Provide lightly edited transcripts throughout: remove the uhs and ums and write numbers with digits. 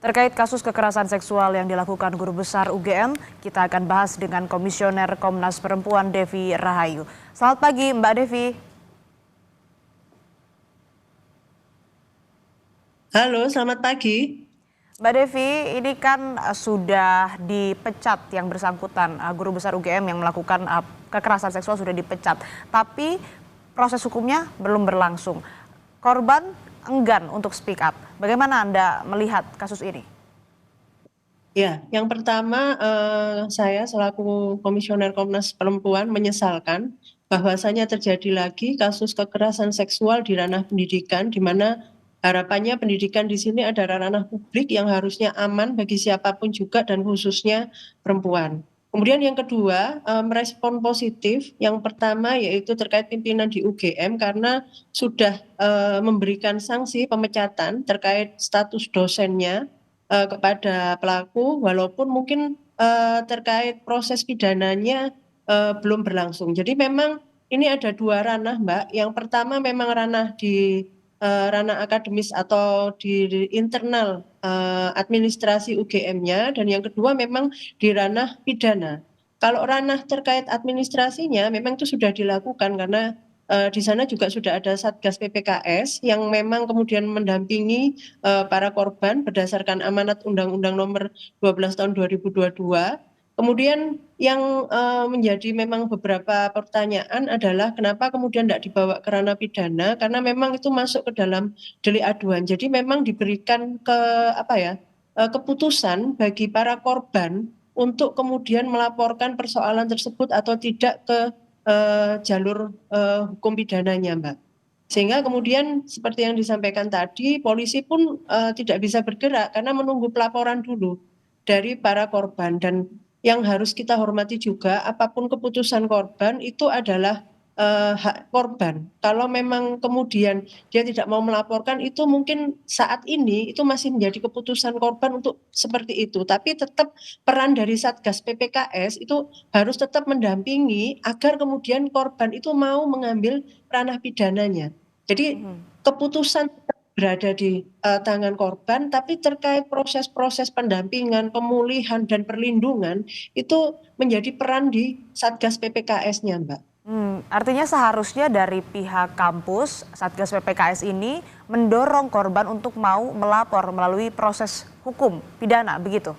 Terkait kasus kekerasan seksual yang dilakukan Guru Besar UGM, kita akan bahas dengan Komisioner Komnas Perempuan Devi Rahayu. Selamat pagi Mbak Devi. Halo, selamat pagi. Mbak Devi, ini kan sudah dipecat yang bersangkutan, Guru Besar UGM yang melakukan kekerasan seksual sudah dipecat. Tapi proses hukumnya belum berlangsung. Korban enggan untuk speak up. Bagaimana Anda melihat kasus ini? Ya, yang pertama saya selaku Komisioner Komnas Perempuan menyesalkan bahwasannya terjadi lagi kasus kekerasan seksual di ranah pendidikan, di mana harapannya pendidikan di sini adalah ranah publik yang harusnya aman bagi siapapun juga dan khususnya perempuan. Kemudian yang kedua, merespon positif. Yang pertama yaitu terkait pimpinan di UGM karena sudah memberikan sanksi pemecatan terkait status dosennya kepada pelaku, walaupun mungkin terkait proses pidananya belum berlangsung. Jadi memang ini ada dua ranah, Mbak. Yang pertama memang ranah di ranah akademis atau di internal administrasi UGM-nya, dan yang kedua memang di ranah pidana. Kalau ranah terkait administrasinya memang itu sudah dilakukan karena di sana juga sudah ada Satgas PPKS yang memang kemudian mendampingi para korban berdasarkan amanat Undang-Undang Nomor 12 Tahun 2022. Kemudian yang menjadi memang beberapa pertanyaan adalah kenapa kemudian tidak dibawa ke ranah pidana, karena memang itu masuk ke dalam delik aduan. Jadi memang diberikan keputusan bagi para korban untuk kemudian melaporkan persoalan tersebut atau tidak ke jalur hukum pidananya, Mbak. Sehingga kemudian seperti yang disampaikan tadi, polisi pun tidak bisa bergerak karena menunggu pelaporan dulu dari para korban. Dan yang harus kita hormati juga, apapun keputusan korban itu adalah hak korban. Kalau memang kemudian dia tidak mau melaporkan, itu mungkin saat ini itu masih menjadi keputusan korban untuk seperti itu. Tapi tetap peran dari Satgas PPKS itu harus tetap mendampingi agar kemudian korban itu mau mengambil ranah pidananya. Jadi keputusan berada di tangan korban, tapi terkait proses-proses pendampingan, pemulihan dan perlindungan itu menjadi peran di Satgas PPKS-nya, Mbak. Artinya seharusnya dari pihak kampus, Satgas PPKS ini mendorong korban untuk mau melapor melalui proses hukum pidana, begitu?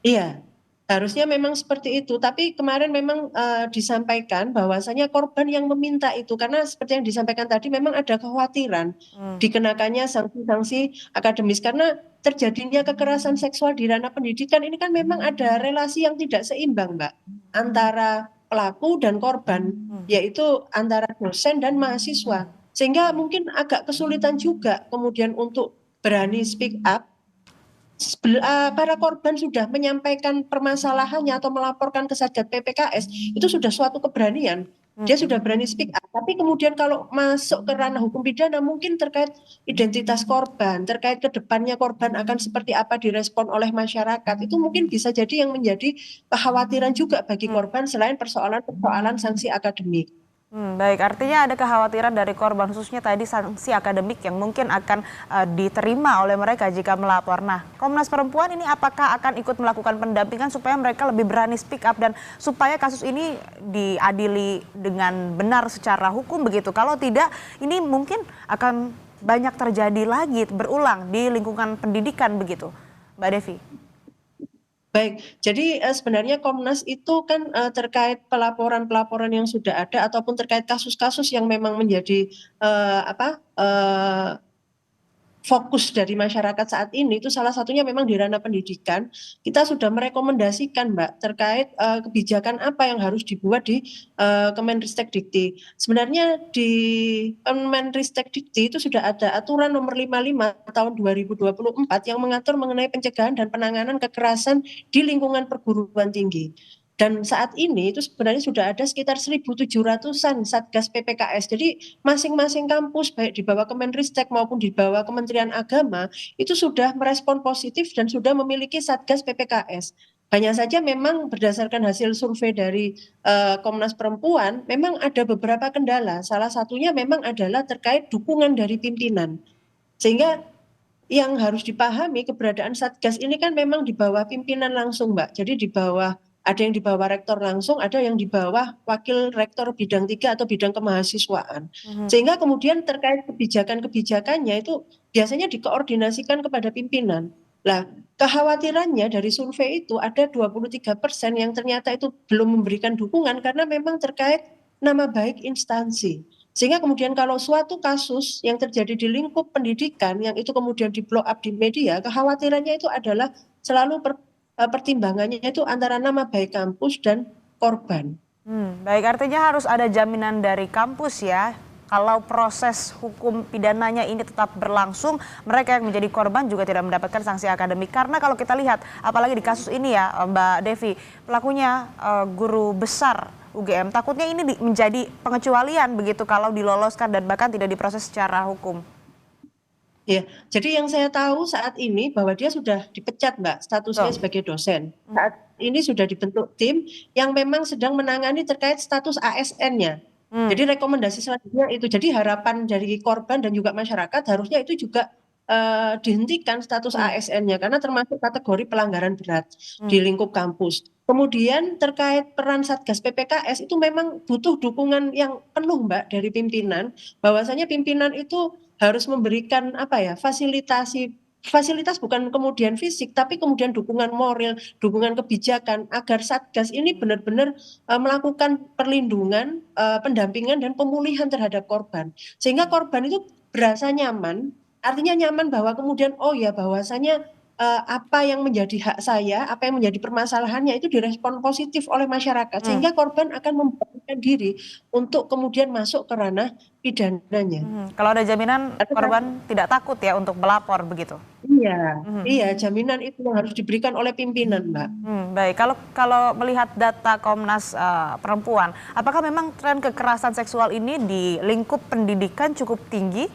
Iya, harusnya memang seperti itu. Tapi kemarin memang disampaikan bahwasanya korban yang meminta itu, karena seperti yang disampaikan tadi memang ada kekhawatiran dikenakannya sanksi-sanksi akademis karena terjadinya kekerasan seksual di ranah pendidikan ini kan memang ada relasi yang tidak seimbang, Mbak, antara pelaku dan korban, yaitu antara dosen dan mahasiswa. Sehingga mungkin agak kesulitan juga kemudian untuk berani speak up. Para korban sudah menyampaikan permasalahannya atau melaporkan ke Satgas PPKS, itu sudah suatu keberanian. Dia sudah berani speak up. Tapi kemudian kalau masuk ke ranah hukum pidana, mungkin terkait identitas korban, terkait kedepannya korban akan seperti apa direspon oleh masyarakat, itu mungkin bisa jadi yang menjadi kekhawatiran juga bagi korban selain persoalan-persoalan sanksi akademik. Baik, artinya ada kekhawatiran dari korban khususnya tadi sanksi akademik yang mungkin akan diterima oleh mereka jika melapor. Nah, Komnas Perempuan ini apakah akan ikut melakukan pendampingan supaya mereka lebih berani speak up dan supaya kasus ini diadili dengan benar secara hukum begitu. Kalau tidak, ini mungkin akan banyak terjadi lagi berulang di lingkungan pendidikan begitu, Mbak Devi. Baik, jadi sebenarnya Komnas itu kan terkait pelaporan-pelaporan yang sudah ada ataupun terkait kasus-kasus yang memang menjadi fokus dari masyarakat saat ini itu salah satunya memang di ranah pendidikan. Kita sudah merekomendasikan, Mbak, terkait kebijakan apa yang harus dibuat di Kemenristek-Dikti. Sebenarnya di Kemenristek-Dikti itu sudah ada aturan nomor 55 tahun 2024 yang mengatur mengenai pencegahan dan penanganan kekerasan di lingkungan perguruan tinggi. Dan saat ini itu sebenarnya sudah ada sekitar 1.700-an Satgas PPKS. Jadi masing-masing kampus baik di bawah Kemenristek maupun di bawah Kementerian Agama itu sudah merespon positif dan sudah memiliki Satgas PPKS. Hanya saja memang berdasarkan hasil survei dari Komnas Perempuan, memang ada beberapa kendala. Salah satunya memang adalah terkait dukungan dari pimpinan. Sehingga yang harus dipahami keberadaan Satgas ini kan memang di bawah pimpinan langsung, Mbak. Jadi di bawah ada yang di bawah rektor langsung, ada yang di bawah wakil rektor bidang 3 atau bidang kemahasiswaan. Sehingga kemudian terkait kebijakan-kebijakannya itu biasanya dikoordinasikan kepada pimpinan. Nah, kekhawatirannya dari survei itu ada 23% yang ternyata itu belum memberikan dukungan karena memang terkait nama baik instansi. Sehingga kemudian kalau suatu kasus yang terjadi di lingkup pendidikan yang itu kemudian di blow up di media, kekhawatirannya itu adalah selalu pertimbangannya itu antara nama baik kampus dan korban. Baik, artinya harus ada jaminan dari kampus ya. Kalau proses hukum pidananya ini tetap berlangsung, mereka yang menjadi korban juga tidak mendapatkan sanksi akademik. Karena kalau kita lihat, apalagi di kasus ini ya Mbak Devi, pelakunya guru besar UGM, takutnya ini menjadi pengecualian begitu kalau diloloskan dan bahkan tidak diproses secara hukum. Ya, jadi yang saya tahu saat ini bahwa dia sudah dipecat, Mbak, statusnya sebagai dosen. Saat ini sudah dibentuk tim yang memang sedang menangani terkait status ASN-nya. Jadi rekomendasi selanjutnya itu, jadi harapan dari korban dan juga masyarakat harusnya itu juga dihentikan status ASN-nya karena termasuk kategori pelanggaran berat di lingkup kampus. Kemudian terkait peran Satgas PPKS itu memang butuh dukungan yang penuh, Mbak, dari pimpinan. Bahwasanya pimpinan itu harus memberikan fasilitas bukan kemudian fisik, tapi kemudian dukungan moral, dukungan kebijakan agar Satgas ini benar-benar melakukan perlindungan, pendampingan dan pemulihan terhadap korban. Sehingga korban itu berasa nyaman, artinya nyaman bahwa kemudian oh ya bahwasanya apa yang menjadi hak saya, apa yang menjadi permasalahannya itu direspon positif oleh masyarakat sehingga korban akan memberanikan diri untuk kemudian masuk ke ranah pidananya. Kalau ada jaminan korban tidak takut ya untuk melapor begitu. Iya, iya jaminan itu yang harus diberikan oleh pimpinan, Mbak. Baik, kalau melihat data Komnas Perempuan, apakah memang tren kekerasan seksual ini di lingkup pendidikan cukup tinggi?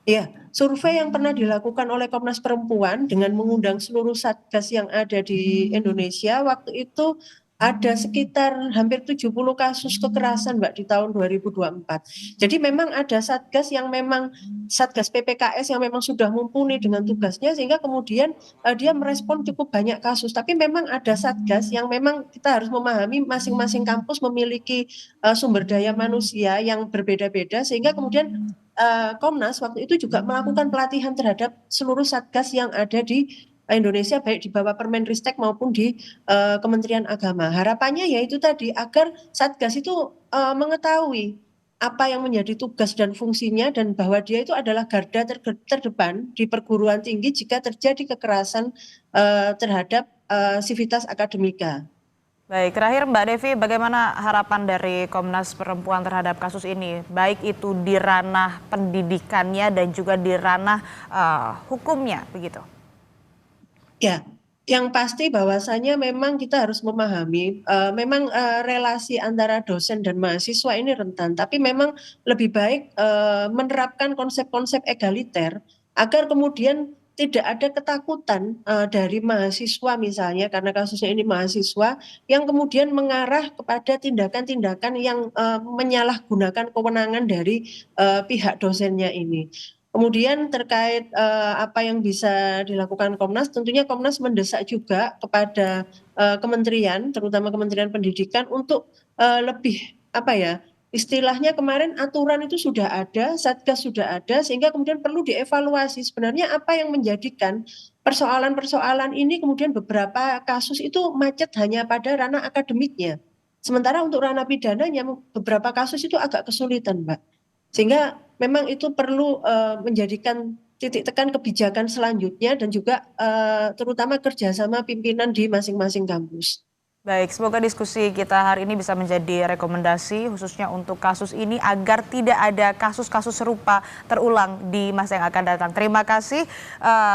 Iya, survei yang pernah dilakukan oleh Komnas Perempuan dengan mengundang seluruh satgas yang ada di Indonesia, waktu itu ada sekitar hampir 70 kasus kekerasan, Mbak, di tahun 2024. Jadi memang ada satgas yang memang satgas PPKS yang memang sudah mumpuni dengan tugasnya sehingga kemudian dia merespon cukup banyak kasus. Tapi memang ada satgas yang memang kita harus memahami masing-masing kampus memiliki sumber daya manusia yang berbeda-beda sehingga kemudian Komnas waktu itu juga melakukan pelatihan terhadap seluruh satgas yang ada di Indonesia baik di bawah Permenristek maupun di Kementerian Agama. Harapannya yaitu tadi agar satgas itu mengetahui apa yang menjadi tugas dan fungsinya dan bahwa dia itu adalah garda terdepan di perguruan tinggi jika terjadi kekerasan terhadap sivitas akademika. Baik, terakhir Mbak Devi, bagaimana harapan dari Komnas Perempuan terhadap kasus ini? Baik itu di ranah pendidikannya dan juga di ranah hukumnya, begitu? Ya, yang pasti bahwasanya memang kita harus memahami, memang relasi antara dosen dan mahasiswa ini rentan, tapi memang lebih baik menerapkan konsep-konsep egaliter agar kemudian tidak ada ketakutan dari mahasiswa misalnya karena kasusnya ini mahasiswa yang kemudian mengarah kepada tindakan-tindakan yang menyalahgunakan kewenangan dari pihak dosennya ini. Kemudian terkait apa yang bisa dilakukan Komnas, tentunya Komnas mendesak juga kepada kementerian, terutama Kementerian Pendidikan untuk lebih apa ya, istilahnya kemarin aturan itu sudah ada, Satgas sudah ada, sehingga kemudian perlu dievaluasi sebenarnya apa yang menjadikan persoalan-persoalan ini kemudian beberapa kasus itu macet hanya pada ranah akademiknya. Sementara untuk ranah pidananya beberapa kasus itu agak kesulitan, Mbak. Sehingga memang itu perlu menjadikan titik tekan kebijakan selanjutnya dan juga terutama kerjasama pimpinan di masing-masing kampus. Baik, semoga diskusi kita hari ini bisa menjadi rekomendasi khususnya untuk kasus ini agar tidak ada kasus-kasus serupa terulang di masa yang akan datang. Terima kasih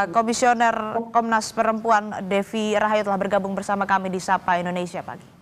Komisioner Komnas Perempuan Devi Rahayu telah bergabung bersama kami di Sapa Indonesia Pagi.